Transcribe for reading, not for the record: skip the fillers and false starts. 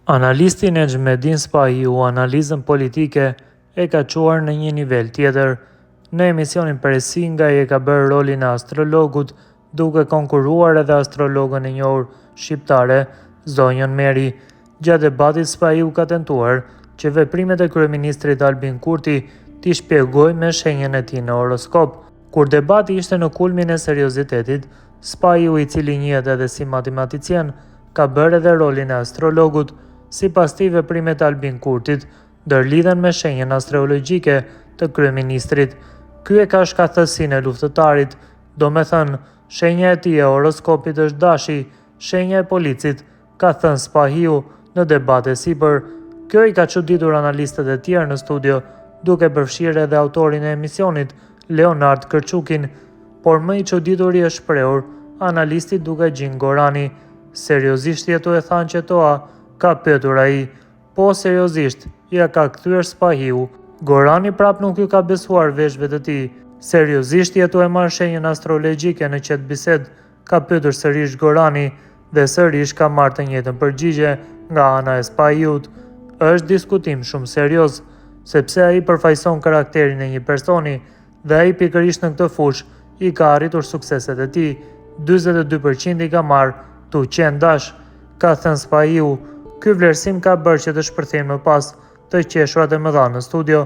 Analisti Nexhmedin Spahiu analizën politike e ka quar në një nivel tjetër. Në emisionin Presi nga e ka bërë rolin e astrologut, duke konkuruar edhe astrologën e njohur shqiptare, Zonjën Meri. Gjatë debatit Spahiu ka tentuar që veprimet e kryeministrit Albin Kurti t'i shpjegoj me shenjën e tij në horoskop. Kur debati ishte në kulmin e seriozitetit, Spahiu, i cili njihet edhe si matematicien, ka bërë edhe rolin e astrologut. Sipas tij, veprimet e Albin Kurtit ndërlidhen me shenjën astrologjike të kryeministrit. Ky e ka shkathësinë e luftëtarit, domethënë shenja e tij e horoskopit është dashi, shenja e policit, ka thënë Spahiu në debat e sipër. Kjo i ka çuditur analistët e tjerë në studio, duke përfshirë edhe autorin e emisionit, Leonard Kërçukin, por më i çudituri është shprehur analisti Dugajin Gorani. Seriozisht jetu e thanë që toa, ka pyetur ai. Po, seriozisht, ja ka kthyer Spahiu. Gorani prap nuk ju ka besuar veshëve të tij. Seriozisht jetu e marr shenjën astrologjike në qetë bisedë, ka pyetur sërish Gorani, dhe sërish ka marrë të njëjtën përgjigje nga ana e Spahiut. Është diskutim shumë serioz, sepse ai përfaqëson karakterin e një personi dhe ai pikërisht në këtë fushë i ka arritur sukseset e tij. 42% i ka marrë tu qenë dash, ka thënë Spahiu. Ky vlerësim ka bërë që të shpërthejnë më pas të qeshurat e mëdha në studio.